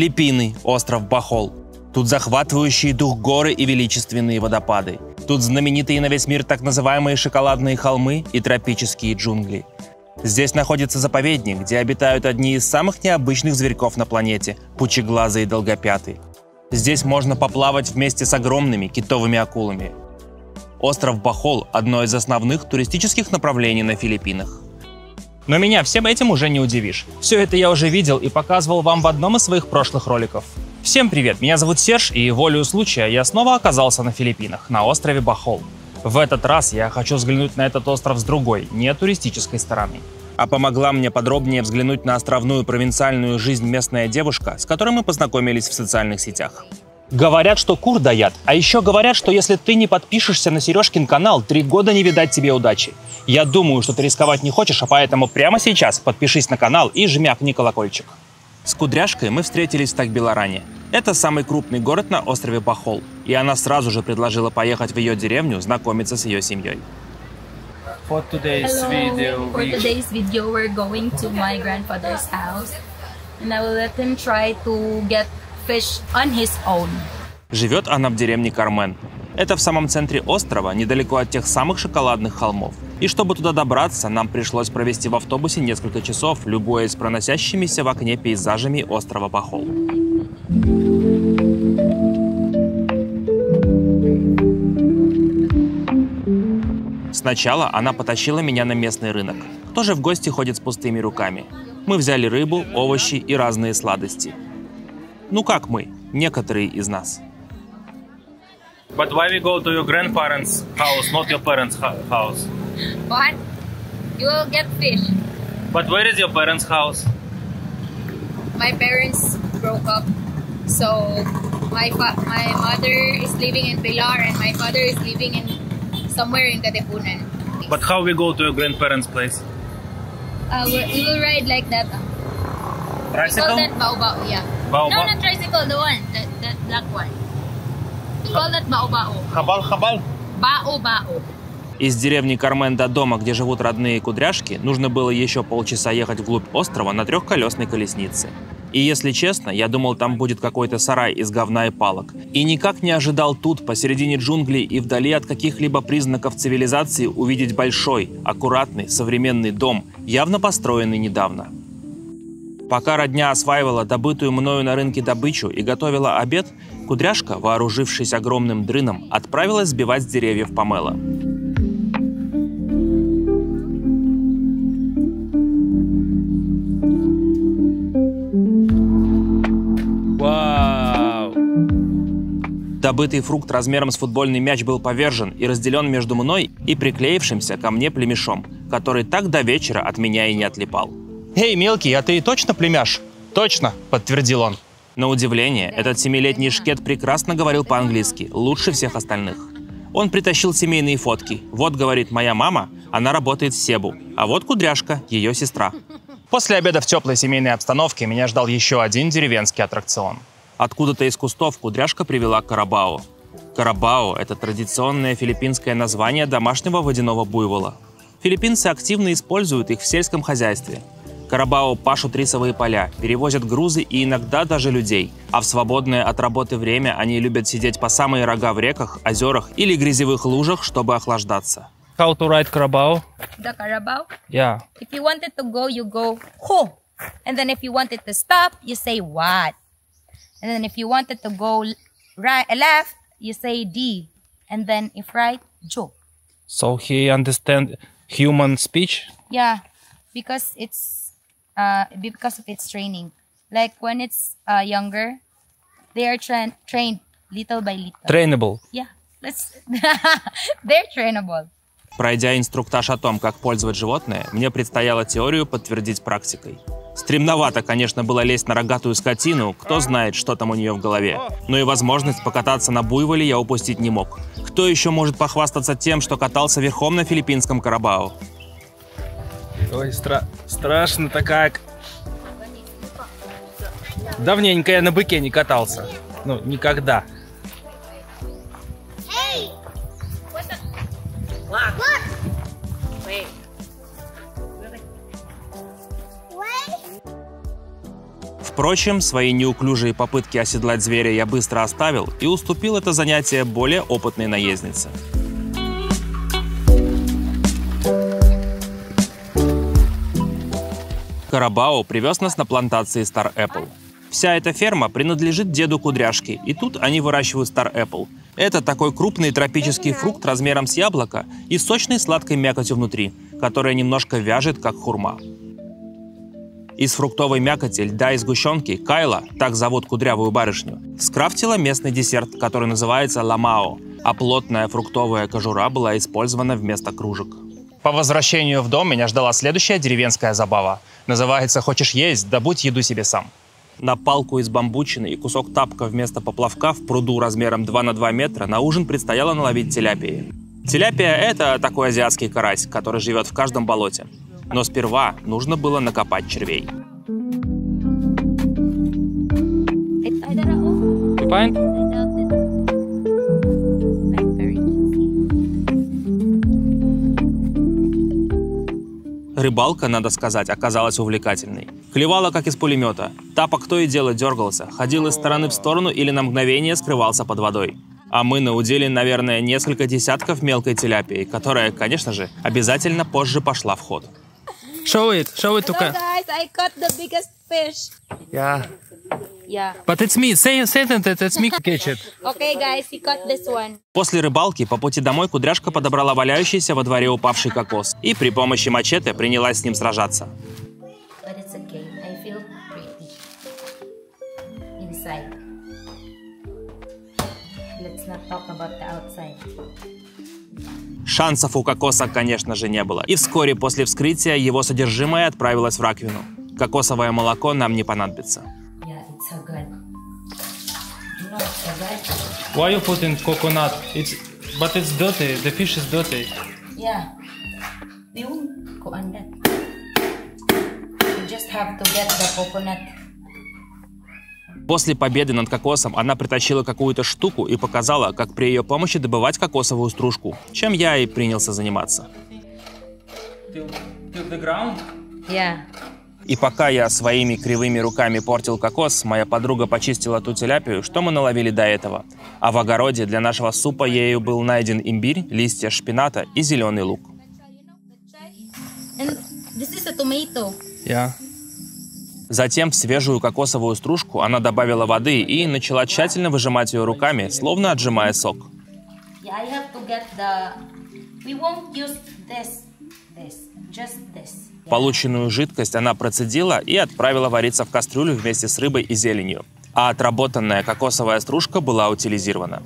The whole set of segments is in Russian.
Филиппины, остров Бохол. Тут захватывающие дух горы и величественные водопады. Тут знаменитые на весь мир так называемые шоколадные холмы и тропические джунгли. Здесь находится заповедник, где обитают одни из самых необычных зверьков на планете – пучеглазые долгопятые. Здесь можно поплавать вместе с огромными китовыми акулами. Остров Бохол – одно из основных туристических направлений на Филиппинах. Но меня всем этим уже не удивишь. Все это я уже видел и показывал вам в одном из своих прошлых роликов. Всем привет, меня зовут Серж, и волею случая я снова оказался на Филиппинах, на острове Бохол. В этот раз я хочу взглянуть на этот остров с другой, не туристической стороны. А помогла мне подробнее взглянуть на островную провинциальную жизнь местная девушка, с которой мы познакомились в социальных сетях. Говорят, что кур даят, а еще говорят, что если ты не подпишешься на Сережкин канал, 3 года не видать тебе удачи. Я думаю, что ты рисковать не хочешь, а поэтому прямо сейчас подпишись на канал и жмякни колокольчик. С Кудряшкой мы встретились в Тагбиларане. Это самый крупный город на острове Бохол, и она сразу же предложила поехать в ее деревню знакомиться с ее семьей. For today's video, we're going to my grandfather's house, and I will let him try to get fish on his own. Живет она в деревне Кармен. Это в самом центре острова, недалеко от тех самых шоколадных холмов. И чтобы туда добраться, нам пришлось провести в автобусе несколько часов, любуясь проносящимися в окне пейзажами острова Бохол. Сначала она потащила меня на местный рынок. Кто же в гости ходит с пустыми руками? Мы взяли рыбу, овощи и разные сладости. Ну как мы, некоторые из нас. But why we go to your grandparents' house, not your parents' house? What? You will get fish. But where is your parents' house? My parents broke up, so my mother is living in Pilar and my father is living in somewhere in Katipunan. But how we go to your grandparents' place? We will ride like that. Tricycle? We call that bao-bao, yeah. Bao-bao? No, not tricycle, the one, that black one. We call that bao-bao. Хабал-хабал? Bao-bao. Из деревни Кармен до дома, где живут родные Кудряшки, нужно было еще полчаса ехать вглубь острова на трехколесной колеснице. И если честно, я думал, там будет какой-то сарай из говна и палок. И никак не ожидал тут, посередине джунглей и вдали от каких-либо признаков цивилизации, увидеть большой, аккуратный, современный дом, явно построенный недавно. Пока родня осваивала добытую мною на рынке добычу и готовила обед, Кудряшка, вооружившись огромным дрыном, отправилась сбивать с деревьев помело. Вау! Добытый фрукт размером с футбольный мяч был повержен и разделен между мной и приклеившимся ко мне племешом, который так до вечера от меня и не отлипал. «Эй, мелкий, а ты точно племяш?» «Точно», — подтвердил он. На удивление, этот 7-летний шкет прекрасно говорил по-английски, лучше всех остальных. Он притащил семейные фотки. Вот, говорит, моя мама, она работает в Себу, а вот Кудряшка, ее сестра. После обеда в теплой семейной обстановке меня ждал еще один деревенский аттракцион. Откуда-то из кустов Кудряшка привела карабао. Карабао – это традиционное филиппинское название домашнего водяного буйвола. Филиппинцы активно используют их в сельском хозяйстве. Карабао пашут рисовые поля, перевозят грузы и иногда даже людей. А в свободное от работы время они любят сидеть по самые рога в реках, озерах или грязевых лужах, чтобы охлаждаться. How to ride Carabao? The carabao? Yeah. If you wanted to go, you go ho. And then if you wanted to stop, you say what. And then if you wanted to go right, left, you say D. And then if right, jo. So he understand human speech? Yeah, because of its training. Like when it's younger, they are trained little by little. Trainable? Yeah, they're trainable. Пройдя инструктаж о том, как пользовать животное, мне предстояло теорию подтвердить практикой. Стремновато, конечно, было лезть на рогатую скотину, кто знает, что там у нее в голове. Но и возможность покататься на буйволе я упустить не мог. Кто еще может похвастаться тем, что катался верхом на филиппинском карабао? Ой, страшно-то как. Давненько я на быке не катался. Ну, никогда. В Впрочем, свои неуклюжие попытки оседлать зверя я быстро оставил и уступил это занятие более опытной наезднице. Карабао привез нас на плантации Star Apple. Вся эта ферма принадлежит деду Кудряшки, и тут они выращивают Star Apple. Это такой крупный тропический фрукт размером с яблоко и сочной сладкой мякотью внутри, которая немножко вяжет, как хурма. Из фруктовой мякоти, льда и сгущенки Кайла, так зовут кудрявую барышню, скрафтила местный десерт, который называется ламао, а плотная фруктовая кожура была использована вместо кружек. По возвращению в дом меня ждала следующая деревенская забава. Называется «Хочешь есть? Добудь еду себе сам». На палку из бамбучины и кусок тапка вместо поплавка в пруду размером 2 на 2 метра на ужин предстояло наловить теляпии. Теляпия – это такой азиатский карась, который живет в каждом болоте. Но сперва нужно было накопать червей. Рыбалка, надо сказать, оказалась увлекательной. Клевала, как из пулемета. Тапок то и дело дергался, ходил из стороны в сторону или на мгновение скрывался под водой. А мы наудили, наверное, несколько десятков мелкой теляпии, которая, конечно же, обязательно позже пошла в ход. Show it to Hello guys, I caught the biggest fish. Yeah. Yeah. But it's me. Say that it's me catch it. Okay guys, he caught this one. После рыбалки по пути домой Кудряшка подобрала валяющийся во дворе упавший кокос и при помощи мачете принялась с ним сражаться. But it's okay. I feel pretty inside. Let's not talk about the outside. Шансов у кокоса, конечно же, не было. И вскоре после вскрытия его содержимое отправилось в раковину. Кокосовое молоко нам не понадобится. Yeah, it's so good. You know it's so good? Why you put in coconut? But it's dirty. The fish is dirty. Yeah. We won't go on that. You just have to get the coconut. После победы над кокосом она притащила какую-то штуку и показала, как при ее помощи добывать кокосовую стружку, чем я и принялся заниматься. Till the ground? Yeah. И пока я своими кривыми руками портил кокос, моя подруга почистила ту теляпию, что мы наловили до этого. А в огороде для нашего супа ею был найден имбирь, листья шпината и зеленый лук. And this is a tomato. Yeah. Затем в свежую кокосовую стружку она добавила воды и начала тщательно выжимать ее руками, словно отжимая сок. Yeah, I have to get the... We won't use this, just this. Полученную жидкость она процедила и отправила вариться в кастрюлю вместе с рыбой и зеленью. А отработанная кокосовая стружка была утилизирована.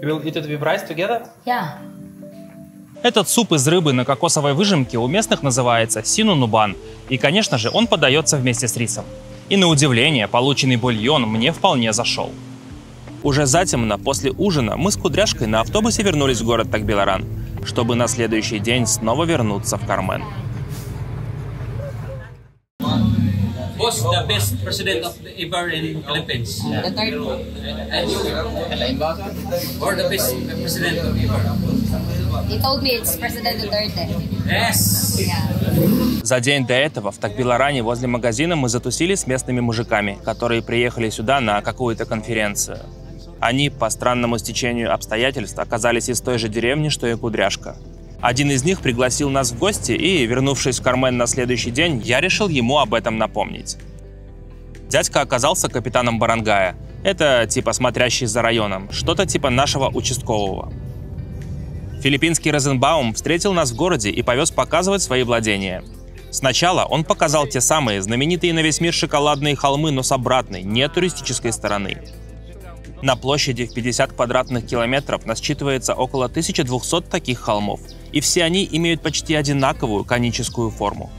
You will eat it with rice together? Yeah. Этот суп из рыбы на кокосовой выжимке у местных называется синунубан. И, конечно же, он подается вместе с рисом. И на удивление, полученный бульон мне вполне зашел. Уже затемно, после ужина, мы с Кудряшкой на автобусе вернулись в город Тагбиларан, чтобы на следующий день снова вернуться в Кармен. Who's the best president of the ever in Philippines? The third. Or the best president of ever? He told me it's President Duterte. Yes! Yeah. За день до этого в Тагбиларане возле магазина мы затусили с местными мужиками, которые приехали сюда на какую-то конференцию. Они, по странному стечению обстоятельств, оказались из той же деревни, что и Кудряшка. Один из них пригласил нас в гости, и, вернувшись в Кармен на следующий день, я решил ему об этом напомнить. Дядька оказался капитаном барангая. Это типа смотрящий за районом, что-то типа нашего участкового. Филиппинский Розенбаум встретил нас в городе и повез показывать свои владения. Сначала он показал те самые знаменитые на весь мир шоколадные холмы, но с обратной, не туристической стороны. На площади в 50 квадратных километров насчитывается около 1200 таких холмов, и все они имеют почти одинаковую коническую форму.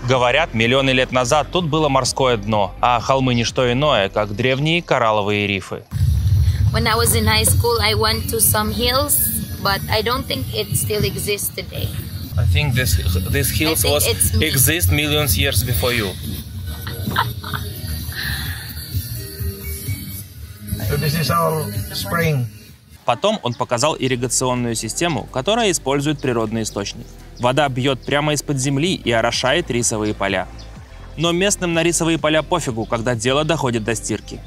Говорят, миллионы лет назад тут было морское дно, а холмы не что иное, как древние коралловые рифы. When I was in high school, I went to some hills, but I don't think it still exists today. I think this hills I think it's me. exist millions years before you. So this is our spring. Потом он показал ирригационную систему, которая использует природный источник. Вода бьет прямо из-под земли и орошает рисовые поля. Но местным на рисовые поля пофигу, когда дело доходит до стирки.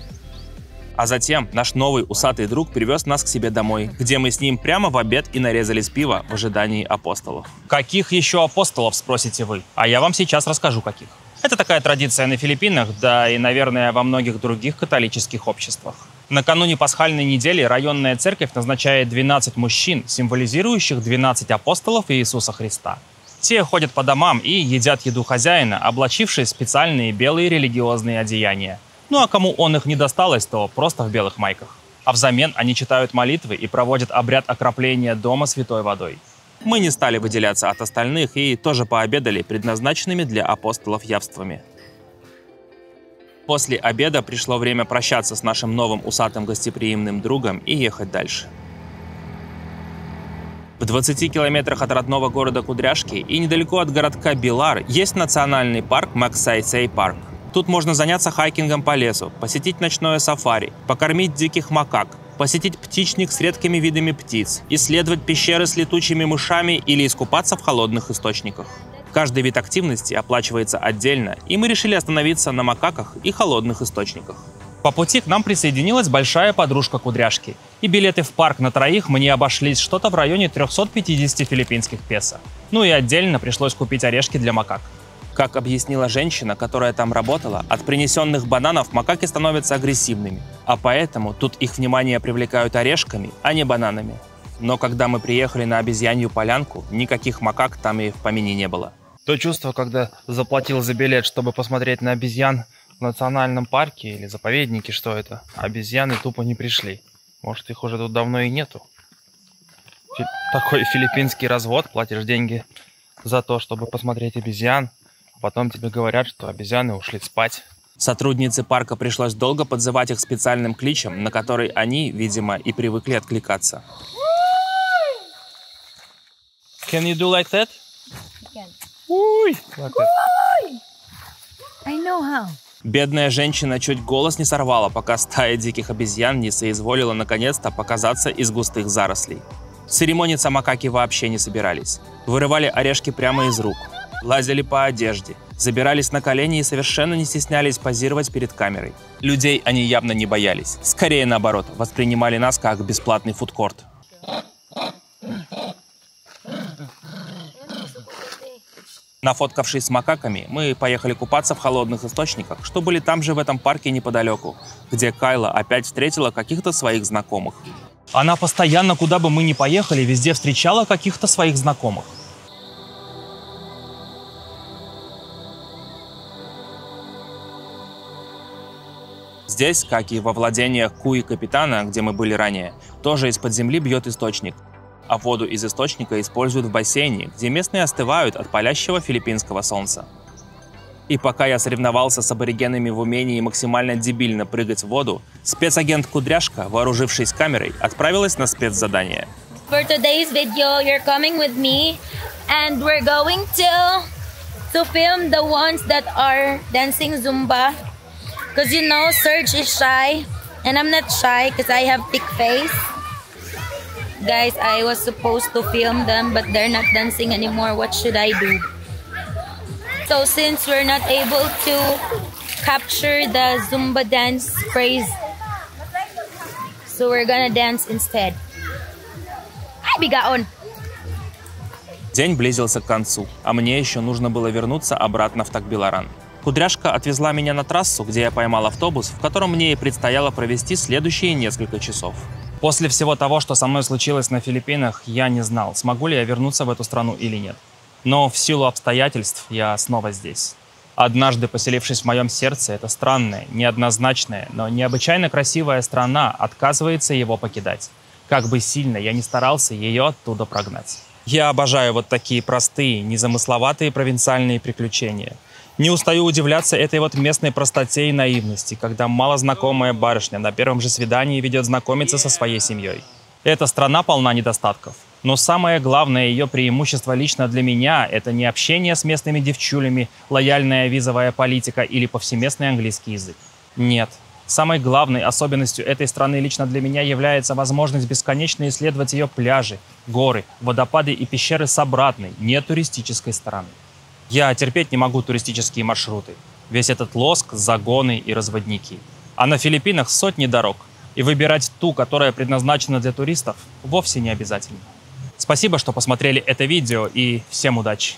А затем наш новый усатый друг привез нас к себе домой, где мы с ним прямо в обед и нарезались пива в ожидании апостолов. Каких еще апостолов, спросите вы? А я вам сейчас расскажу, каких. Это такая традиция на Филиппинах, да и, наверное, во многих других католических обществах. Накануне пасхальной недели районная церковь назначает 12 мужчин, символизирующих 12 апостолов Иисуса Христа. Те ходят по домам и едят еду хозяина, облачившись в специальные белые религиозные одеяния. Ну а кому он их не досталось, то просто в белых майках. А взамен они читают молитвы и проводят обряд окропления дома святой водой. Мы не стали выделяться от остальных и тоже пообедали предназначенными для апостолов явствами. После обеда пришло время прощаться с нашим новым усатым гостеприимным другом и ехать дальше. В 20 километрах от родного города Кудряшки и недалеко от городка Билар есть национальный парк Максайсей парк. Тут можно заняться хайкингом по лесу, посетить ночное сафари, покормить диких макак, посетить птичник с редкими видами птиц, исследовать пещеры с летучими мышами или искупаться в холодных источниках. Каждый вид активности оплачивается отдельно, и мы решили остановиться на макаках и холодных источниках. По пути к нам присоединилась большая подружка Кудряшки, и билеты в парк на троих мне обошлись что-то в районе 350 филиппинских песо. Ну и отдельно пришлось купить орешки для макак. Как объяснила женщина, которая там работала, от принесенных бананов макаки становятся агрессивными, а поэтому тут их внимание привлекают орешками, а не бананами. Но когда мы приехали на обезьянью полянку, никаких макак там и в помине не было. То чувство, когда заплатил за билет, чтобы посмотреть на обезьян в национальном парке или заповеднике, что это, обезьяны тупо не пришли. Может, их уже тут давно и нету. Такой филиппинский развод, платишь деньги за то, чтобы посмотреть обезьян, а потом тебе говорят, что обезьяны ушли спать. Сотруднице парка пришлось долго подзывать их специальным кличем, на который они, видимо, и привыкли откликаться. Can you do like that? Can. Уй! Like that. I know how. Бедная женщина чуть голос не сорвала, пока стая диких обезьян не соизволила наконец-то показаться из густых зарослей. Церемониться макаки вообще не собирались. Вырывали орешки прямо из рук, лазили по одежде, забирались на колени и совершенно не стеснялись позировать перед камерой. Людей они явно не боялись. Скорее наоборот, воспринимали нас как бесплатный фудкорт. Нафоткавшись с макаками, мы поехали купаться в холодных источниках, что были там же в этом парке неподалеку, где Кайла опять встретила каких-то своих знакомых. Она постоянно, куда бы мы ни поехали, везде встречала каких-то своих знакомых. Здесь, как и во владениях Куи-капитана, где мы были ранее, тоже из-под земли бьет источник. А воду из источника используют в бассейне, где местные остывают от палящего филиппинского солнца. И пока я соревновался с аборигенами в умении максимально дебильно прыгать в воду, спецагент Кудряшка, вооружившись камерой, отправилась на спецзадание. For today's video, you're coming with me, and we're going to film the ones that are dancing Zumba. Because you know, Serge is shy, and I'm not shy because I have thick face. Guys, I was supposed to film them, but they're not dancing anymore. What should I do? So since we're not able to capture the Zumba dance craze, so we're gonna dance instead. Ay, bigaon! День близился к концу, а мне еще нужно было вернуться обратно в Тагбиларан. Кудряшка отвезла меня на трассу, где я поймал автобус, в котором мне и предстояло провести следующие несколько часов. После всего того, что со мной случилось на Филиппинах, я не знал, смогу ли я вернуться в эту страну или нет. Но в силу обстоятельств я снова здесь. Однажды поселившись в моем сердце, эта странная, неоднозначная, но необычайно красивая страна отказывается его покидать. Как бы сильно я ни старался ее оттуда прогнать. Я обожаю вот такие простые, незамысловатые провинциальные приключения. Не устаю удивляться этой вот местной простоте и наивности, когда малознакомая барышня на первом же свидании ведет знакомиться со своей семьей. Эта страна полна недостатков. Но самое главное ее преимущество лично для меня – это не общение с местными девчулями, лояльная визовая политика или повсеместный английский язык. Нет. Самой главной особенностью этой страны лично для меня является возможность бесконечно исследовать ее пляжи, горы, водопады и пещеры с обратной, нетуристической стороны. Я терпеть не могу туристические маршруты. Весь этот лоск, загоны и разводники. А на Филиппинах сотни дорог. И выбирать ту, которая предназначена для туристов, вовсе не обязательно. Спасибо, что посмотрели это видео, и всем удачи!